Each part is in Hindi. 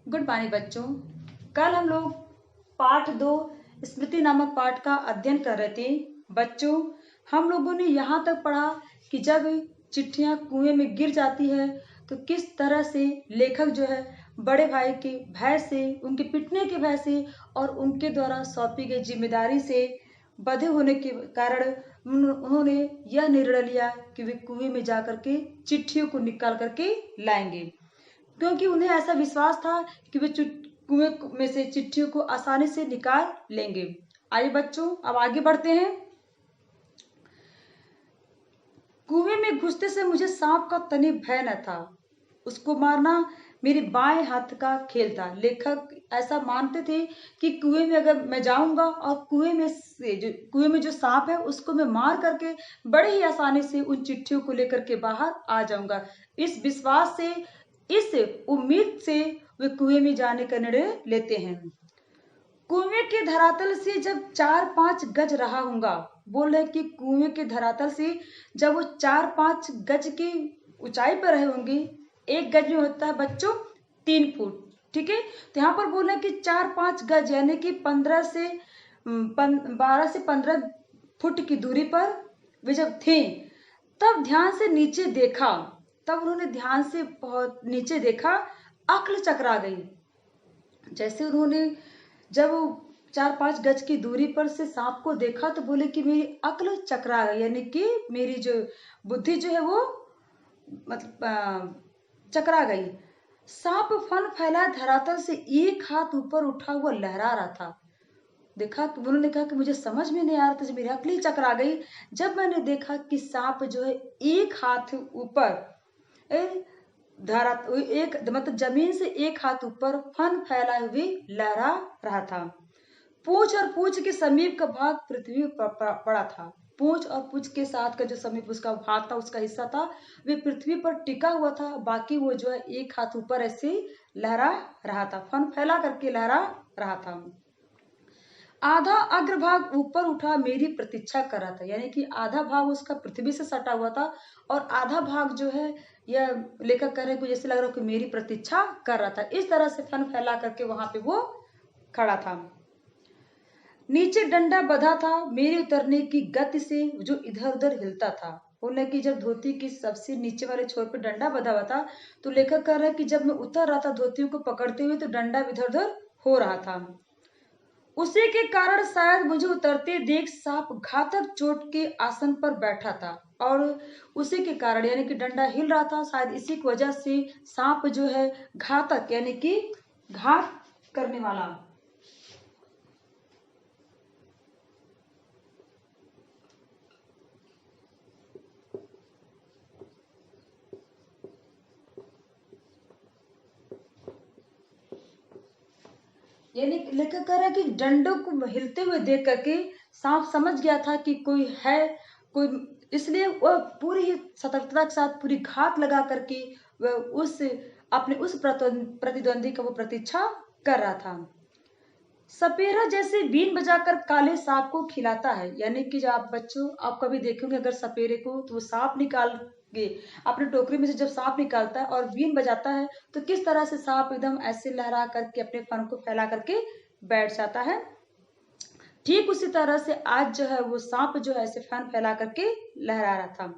गुड मॉर्निंग बच्चों। कल हम लोग पाठ 2 स्मृति नामक पाठ का अध्ययन कर रहे थे। बच्चों, हम लोगों ने यहाँ तक पढ़ा कि जब चिट्ठियाँ कुएं में गिर जाती है तो किस तरह से लेखक जो है बड़े भाई के भय से, उनके पिटने के भय से और उनके द्वारा सौंपी गई जिम्मेदारी से बंधे होने के कारण उन्होंने यह निर्णय लिया कि वे कुएं में जाकर के चिट्ठियों को निकाल करके लाएंगे, क्योंकि उन्हें ऐसा विश्वास था कि वे कुएं में से चिट्ठियों को आसानी से निकाल लेंगे। आइए बच्चों, अब आगे बढ़ते हैं। कुएं में घुसते से मुझे सांप का तनी भय न था। उसको मारना मेरे बाएं हाथ का खेल था। लेखक ऐसा मानते थे कि कुएं में अगर मैं जाऊंगा और कुएं में जो सांप है उसको मैं मार करके बड़े ही आसानी से उन चिट्ठियों को लेकर के बाहर आ जाऊंगा। इस विश्वास से, इस उम्मीद से वे कुएं में जाने का निर्णय लेते हैं। कुएं के धरातल से जब 4-5 गज रहा होगा, बोल रहे कि कुएं के धरातल से जब वो 4-5 गज की ऊंचाई पर रहे होंगे। एक गज में होता है बच्चों 3 फुट, ठीक है। तो यहाँ पर बोल रहे कि 4-5 गज यानी कि 12 से 15 फुट की दूरी पर वे जब थे, तब ध्यान से नीचे देखा। तब उन्होंने ध्यान से बहुत नीचे देखा, अक्ल चकरा गई। जैसे उन्होंने जब 4-5 गज की दूरी पर से सांप को देखा तो बोले कि मेरी अक्ल चकरा गई, यानी कि मेरी जो बुद्धि जो है वो मतलब चकरा गई। सांप फन फैला धरातल से एक हाथ ऊपर उठा हुआ लहरा रहा था। देखा, उन्होंने कहा कि मुझे समझ में नहीं आ रहा था, मेरी अक्ल ही चकरा गई जब मैंने देखा कि सांप जो है एक हाथ ऊपर एक मतलब जमीन से एक हाथ ऊपर फन फैलाए हुए लहरा रहा था। पूंछ और पूंछ के समीप का भाग पृथ्वी पर पड़ा था। पूंछ और पूंछ के साथ का जो समीप उसका भाग था, उसका हिस्सा था, वे पृथ्वी पर टिका हुआ था। बाकी वो जो है एक हाथ ऊपर ऐसे लहरा रहा था, फन फैला करके लहरा रहा था। आधा अग्रभाग ऊपर उठा मेरी प्रतीक्षा कर रहा था, यानी कि आधा भाग उसका पृथ्वी से सटा हुआ था और आधा भाग जो है यह लेखक कह रहे हैं जैसे लग रहा हो कि मेरी प्रतीक्षा कर रहा था। इस तरह से फन फैला करके वहां पे वो खड़ा था। नीचे डंडा बंधा था मेरे उतरने की गति से, जो इधर उधर हिलता था। बोले कि जब धोती की सबसे नीचे वाले छोर पे डंडा बंधा हुआ था तो लेखक कह रहा है कि जब मैं उतर रहा था धोतियों को पकड़ते हुए तो डंडा इधर उधर हो रहा था। उसी के कारण शायद मुझे उतरते देख सांप घातक चोट के आसन पर बैठा था, और उसी के कारण यानी कि डंडा हिल रहा था, शायद इसी की वजह से सांप जो है घातक यानी कि घात करने वाला यानी लेखक कह रहा है कि डंडों को हिलते हुए देख करके सांप समझ गया था कि कोई है, कोई, इसलिए वह पूरी ही सतर्कता के साथ पूरी घात लगा करके वह अपने उस प्रतिद्वंदी का वो प्रतीक्षा कर रहा था। सपेरा जैसे बीन बजाकर काले सांप को खिलाता है, यानी कि जब आप बच्चों आप कभी देखेंगे अगर सपेरे को तो वो सांप निकाल के अपने टोकरी में से जब सांप निकालता है और बीन बजाता है तो किस तरह से सांप एकदम ऐसे लहरा करके अपने फन को फैला करके बैठ जाता है। ठीक उसी तरह से आज जो है वो सांप जो है ऐसे फन फैला करके लहरा रहा था।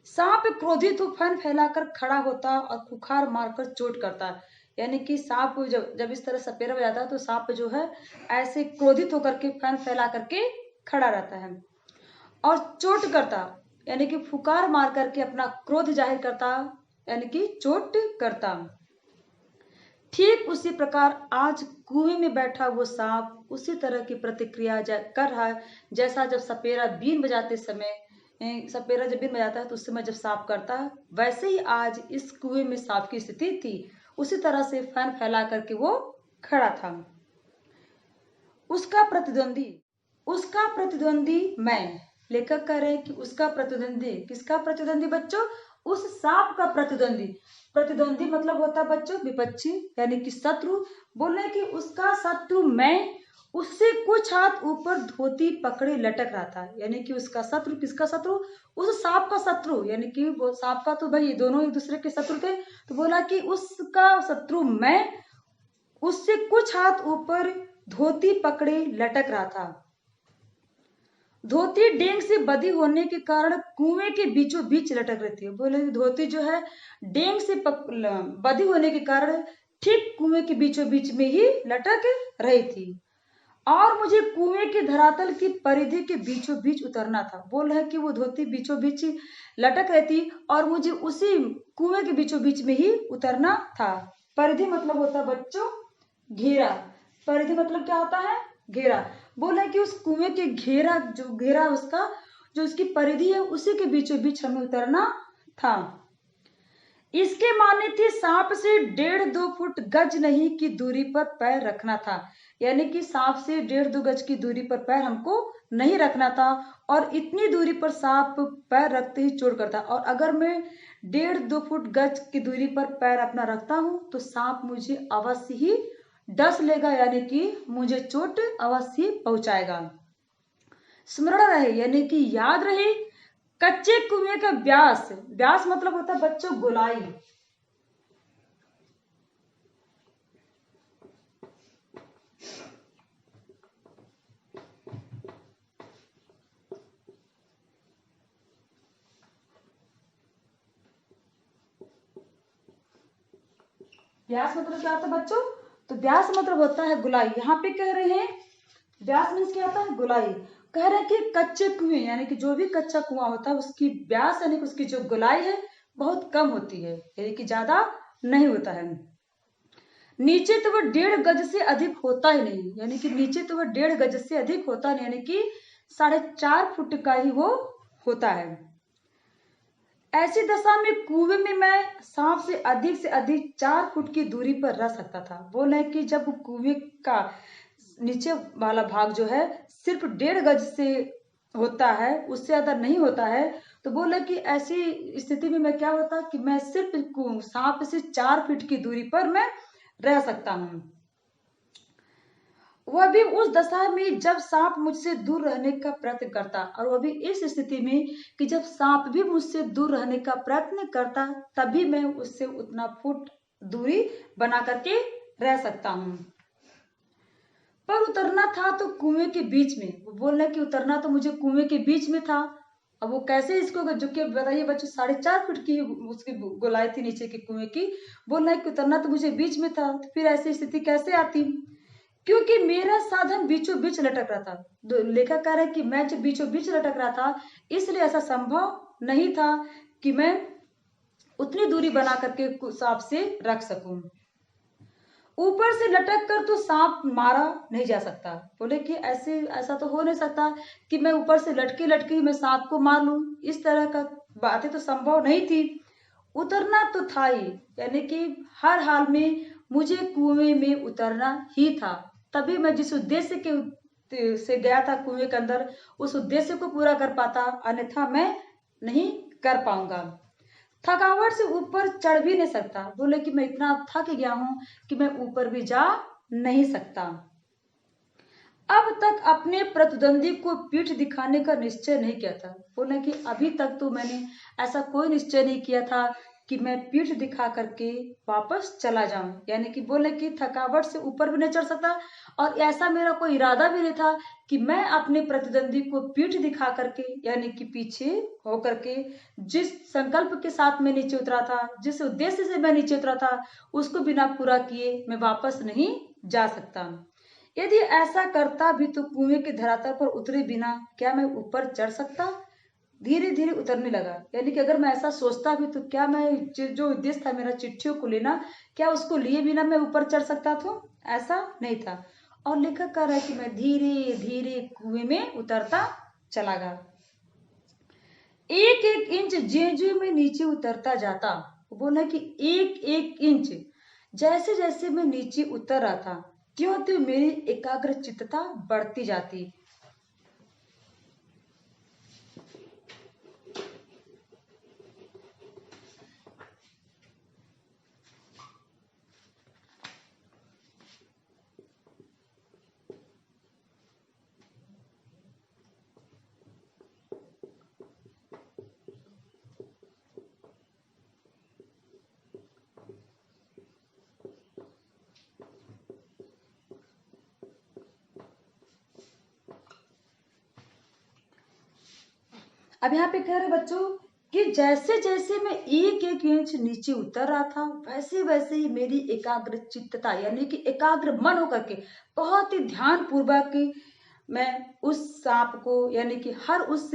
सांप क्रोधित हो फन फैलाकर खड़ा होता और खुखार मारकर चोट करता, यानी कि सांप जब इस तरह सपेरा हो जाता है तो सांप जो है ऐसे क्रोधित होकर के फन फैला करके खड़ा रहता है और चोट करता, यानी कि फुकार मार करके अपना क्रोध जाहिर करता, यानी कि चोट करता। ठीक उसी प्रकार आज कुएं में बैठा वो सांप उसी तरह की प्रतिक्रिया कर रहा है जैसा जब सपेरा बीन बजाते समय सपेरा जब बीन बजाता है तो उस समय जब सांप करता है, वैसे ही आज इस कुएं में सांप की स्थिति थी। उसी तरह से फैन फैला करके वो खड़ा था। उसका प्रतिद्वंदी मैं, लेखक कह रहे हैं कि उसका प्रतिद्वंदी, किसका प्रतिद्वंदी बच्चों? उस सांप का प्रतिद्वंदी। प्रतिद्वंदी मतलब होता है बच्चों विपक्षी, यानी कि शत्रु। बोले कि उसका शत्रु मैं उससे कुछ हाथ ऊपर धोती पकड़े लटक रहा था, यानी कि उसका शत्रु, किसका शत्रु? उस सांप का शत्रु, यानी कि वो सांप का तो भाई दोनों एक दूसरे के शत्रु थे, तो बोला कि उसका शत्रु मैं उससे कुछ हाथ ऊपर धोती पकड़े लटक रहा था। धोती डेंग से बदी होने के कारण कुएं के बीचों बीच लटक रही थी। बोले धोती जो है डेंग से बदी होने के कारण ठीक कुएं के बीचों बीच में ही लटक रही थी और मुझे कुएं के धरातल की परिधि के बीचों बीच उतरना था। बोल है कि वो धोती बीचों बीच लटक रही थी और मुझे उसी कुएं के बीचों बीच में ही उतरना था। परिधि मतलब होता है बच्चों घेरा। परिधि मतलब क्या होता है? घेरा। बोला कि उस कुएं के घेरा उसका जो उसकी परिधि है उसी के बीचों बीच हमें उतरना था। इसके माने थे सांप से 1.5-2 फुट गज नहीं की दूरी पर पैर रखना था। यानी कि सांप से 1.5-2 गज की दूरी पर पैर हमको नहीं रखना था और इतनी दूरी पर सांप पैर रखते ही चोट करता। और अगर मैं 1.5-2 फुट गज की दूरी पर पैर अपना रखता हूं तो सांप मुझे अवश्य ही डस लेगा, यानी कि मुझे चोट अवश्य पहुंचाएगा। स्मरण रहे यानी कि याद रहे, कच्चे कुएं का व्यास, व्यास मतलब होता है बच्चों गोलाई। व्यास मतलब क्या होता है बच्चों? तो व्यास मतलब होता है गोलाई। यहाँ पे कह रहे हैं व्यास मीन्स क्या होता है? गोलाई। कह रहे हैं कि कच्चे कुएं यानी कि जो भी कच्चा कुआं होता है उसकी व्यास यानी कि उसकी जो गोलाई है बहुत कम होती है, यानी कि ज्यादा नहीं होता है। नीचे तो वह 1.5 गज से अधिक होता ही नहीं, यानी कि नीचे तो वह 1.5 गज से अधिक होता नहीं, यानी कि 4.5 फुट का ही वो होता है। ऐसी दशा में कुएं में मैं सांप से अधिक 4 फुट की दूरी पर रह सकता था। बोले हैं कि जब कुएं का नीचे वाला भाग जो है सिर्फ 1.5 गज से होता है, उससे ज्यादा नहीं होता है, तो बोले कि ऐसी स्थिति में मैं क्या होता कि मैं सिर्फ सांप से 4 फीट की दूरी पर मैं रह सकता हूँ। वह भी उस दशा में जब सांप मुझसे दूर रहने का प्रयत्न करता, और वह भी इस स्थिति में कि जब सांप भी मुझसे दूर रहने का प्रयत्न करता तभी मैं उससे उतना फुट दूरी बना करके रह सकता हूँ। पर उतरना था तो कुएं के बीच में। वो बोल रहे कि उतरना तो मुझे कुएं के बीच में था। अब वो कैसे इसको झुके बताइए बच्चों, 4.5 फुट की उसकी गोलाई थी नीचे के कुएं की। बोल रहे कि उतरना तो मुझे बीच में था, तो फिर ऐसी स्थिति कैसे आती? क्योंकि मेरा साधन बीचों बीच लटक रहा था। लेखक कह रहे हैं कि मैं जब बीचों बीच लटक रहा था इसलिए ऐसा संभव नहीं था कि मैं उतनी दूरी बना करके सांप से रख सकूं। ऊपर से लटक कर तो सांप मारा नहीं जा सकता। बोले कि ऐसा तो हो नहीं सकता कि मैं ऊपर से लटके लटके ही मैं सांप को मार लूं, इस तरह का बातें तो संभव नहीं थी। उतरना तो था ही, यानी कि हर हाल में मुझे कुएं में उतरना ही था। तभी मैं जिस उद्देश्य के से गया था कुएं के अंदर उस उद्देश्य को पूरा कर पाता, अन्यथा मैं नहीं कर पाऊंगा। थकावट से ऊपर चढ़ भी नहीं सकता। बोले कि मैं इतना थक गया हूं कि मैं ऊपर भी जा नहीं सकता। अब तक अपने प्रतिद्वंदी को पीठ दिखाने का निश्चय नहीं किया था। बोले कि अभी तक तो मैंने ऐसा कोई निश्चय नहीं किया था कि मैं पीठ दिखा करके वापस चला जाऊं, यानी कि बोले कि थकावट से ऊपर भी नहीं चढ़ सकता और ऐसा मेरा कोई इरादा भी नहीं था कि मैं अपने प्रतिद्वंदी को पीठ दिखा करके यानी कि पीछे होकर के जिस संकल्प के साथ मैं नीचे उतरा था, जिस उद्देश्य से मैं नीचे उतरा था, उसको बिना पूरा किए मैं वापस नहीं जा सकता। यदि ऐसा करता भी तो कुएं के धरातल पर उतरे बिना क्या मैं ऊपर चढ़ सकता? धीरे धीरे उतरने लगा, यानी कि अगर मैं ऐसा सोचता भी तो क्या मैं जो उद्देश्य था मेरा चिट्ठियों को लेना, क्या उसको लिए बिना मैं ऊपर चढ़ सकता था? ऐसा नहीं था। और लेखक कह रहा है कि मैं धीरे धीरे कुएं में उतरता चला गया। एक एक इंच ज्यों मैं नीचे उतरता जाता, बोला कि एक एक इंच जैसे जैसे मैं नीचे उतर रहा था त्यों त्यों मेरी एकाग्रचित्तता बढ़ती जाती। अब यहाँ पे कह रहे बच्चों कि जैसे जैसे मैं एक एक इंच नीचे उतर रहा था, वैसे वैसे ही मेरी एकाग्र चित्तता यानी कि एकाग्र मन होकर के बहुत ही ध्यान पूर्वक मैं उस सांप को यानी कि हर उस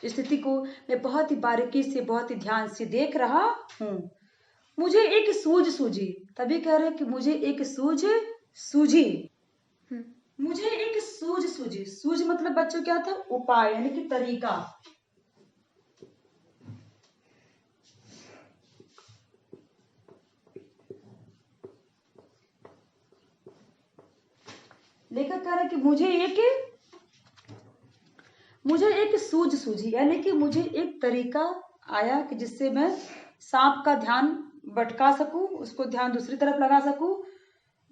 स्थिति को मैं बहुत ही बारीकी से बहुत ही ध्यान से देख रहा हूँ। मुझे एक सूझ सूझी, तभी कह रहे कि मुझे एक सूझ सूझी। मुझे एक सूझ सूझी, सूझ मतलब बच्चों क्या था, उपाय यानी कि तरीका। लेखक कह रहा है कि मुझे एक सूझ सूझी यानी कि मुझे एक तरीका आया कि जिससे मैं सांप का ध्यान भटका सकूं, उसको ध्यान दूसरी तरफ लगा सकूं।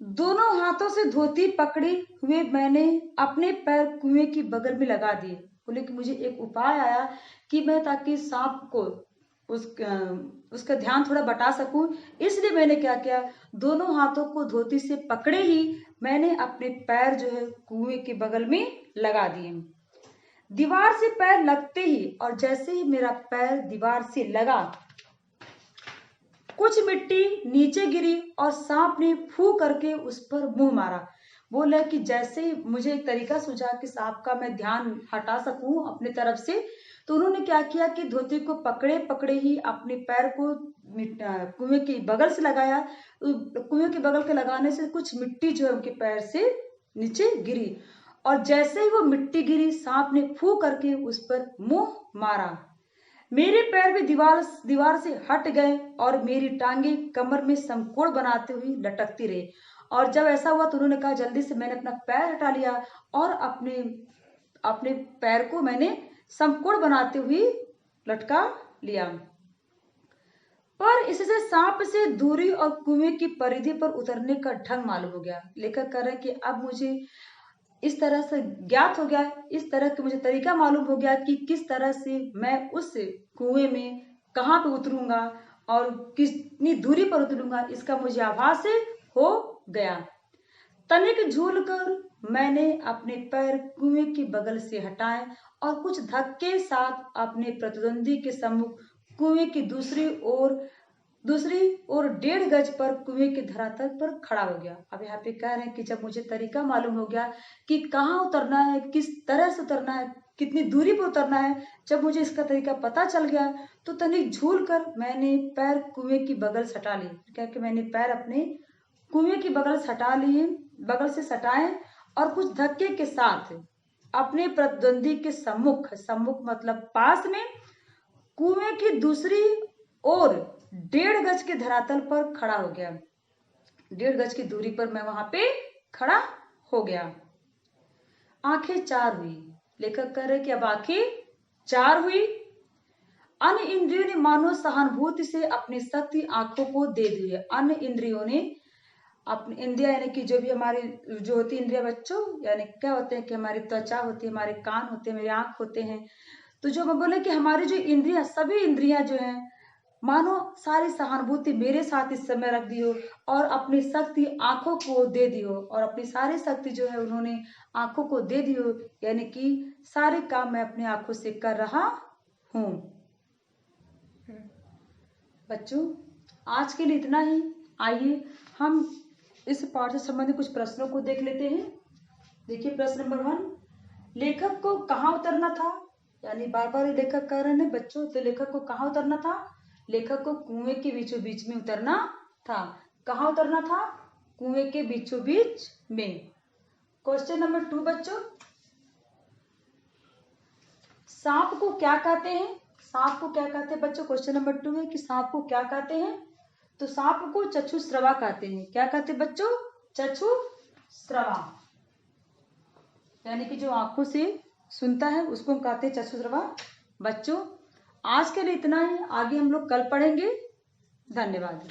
दोनों हाथों से धोती पकड़े हुए मैंने अपने पैर कुएं की बगल में लगा दिए। बोले कि मुझे एक उपाय आया कि मैं ताकि सांप को उसका ध्यान थोड़ा बटा सकूं, इसलिए मैंने क्या किया, दोनों हाथों को धोती से पकड़े ही मैंने अपने पैर जो है कुएं के बगल में लगा दिए। दीवार से पैर लगते ही और जैसे ही मेरा पैर दीवार से लगा, कुछ मिट्टी नीचे गिरी और सांप ने फू करके उस पर मुंह मारा। बोला कि जैसे ही मुझे एक तरीका सूझा कि सांप का मैं ध्यान हटा सकूं अपने तरफ से, तो उन्होंने क्या किया कि धोती को पकड़े पकड़े ही अपने पैर को कुएं के बगल से लगाया। कुएं के बगल के लगाने से कुछ मिट्टी जो है उनके पैर से नीचे गिरी और जैसे ही वो मिट्टी गिरी, सांप ने फू करके उस पर मुंह मारा। मेरे पैर भी दीवार से हट गए और मेरी टांगे कमर में समकोण बनाते हुए लटकती रही। और जब ऐसा हुआ तो उन्होंने कहा जल्दी से मैंने अपना पैर हटा लिया और अपने अपने पैर को मैंने समकोण बनाते हुए लटका लिया। पर इससे सांप से दूरी और कुएं की परिधि पर उतरने का ढंग मालूम हो गया। लेखक कह रहे हैं कि अब मुझे इस तरह से ज्ञात हो गया, इस तरह का मुझे तरीका मालूम हो गया कि किस तरह से मैं उस कुएं में कहाँ पे उतरूंगा और कितनी दूरी पर उतरूंगा, इसका मुझे आभास हो गया। तनिक झूल कर मैंने अपने पैर कुएं के बगल से हटाए और कुछ धक्के साथ अपने प्रतिद्वंदी के सम्मुख कुएं की दूसरी ओर 1.5 गज पर कुएं के धरातल पर खड़ा हो गया। अब यहाँ पे कह रहे हैं कि जब मुझे तरीका मालूम हो गया कि कहाँ उतरना है, किस तरह से उतरना है, कितनी दूरी पर उतरना है, जब मुझे इसका तरीका पता चल गया तो तनिक झूल कर मैंने पैर कुएं की बगल से हटा लिए। क्या कि मैंने पैर अपने कुएं की बगल से हटा लिए, बगल से सटाए और कुछ धक्के के साथ अपने प्रतिद्वंदी के सम्मुख मतलब पास में कुएं की दूसरी ओर 1.5 गज के धरातल पर खड़ा हो गया। 1.5 गज की दूरी पर मैं वहां पे खड़ा हो गया। आंखें 4 हुई। लेखक कह रहे कि अब आंखें 4 हुई। अन्य इंद्रियों ने मानो सहानुभूति से अपनी शक्ति आंखों को दे दी है। अन्य इंद्रियों ने अपनी इंद्रिया यानी कि जो भी हमारी जो होती है इंद्रिया बच्चों, यानी क्या होते हैं कि हमारी त्वचा होती है, हमारे कान होते हैं, मेरे आंख होते हैं। तो जो मैं बोले कि हमारी जो इंद्रिया, सभी इंद्रिया जो है मानो सारी सहानुभूति मेरे साथ इस समय रख दी हो और अपनी शक्ति आंखों को दे दी हो और अपनी सारी शक्ति जो है उन्होंने आंखों को दे दी हो, यानी कि सारे काम मैं अपनी आंखों से कर रहा हूँ। बच्चों आज के लिए इतना ही। आइए हम इस पाठ से संबंधित कुछ प्रश्नों को देख लेते हैं। देखिए प्रश्न नंबर 1, लेखक को कहाँ उतरना था? यानी बार बार लेखक कह रहे हैं बच्चों, तो लेखक को कहाँ उतरना था? लेखक को कुएं के बीचों बीच में उतरना था। कहाँ उतरना था? कुएं के बीचों बीच में। क्वेश्चन नंबर 2 बच्चों, सांप को क्या कहते हैं? सांप को क्या कहते हैं बच्चों? क्वेश्चन नंबर 2 है कि सांप को क्या कहते हैं? तो सांप को चक्षुश्रवा कहते हैं। क्या कहते हैं बच्चों? चक्षुश्रवा, यानी कि जो आंखों से सुनता है उसको हम कहते हैं चक्षुश्रवा। बच्चों आज के लिए इतना ही, आगे हम लोग कल पढ़ेंगे। धन्यवाद।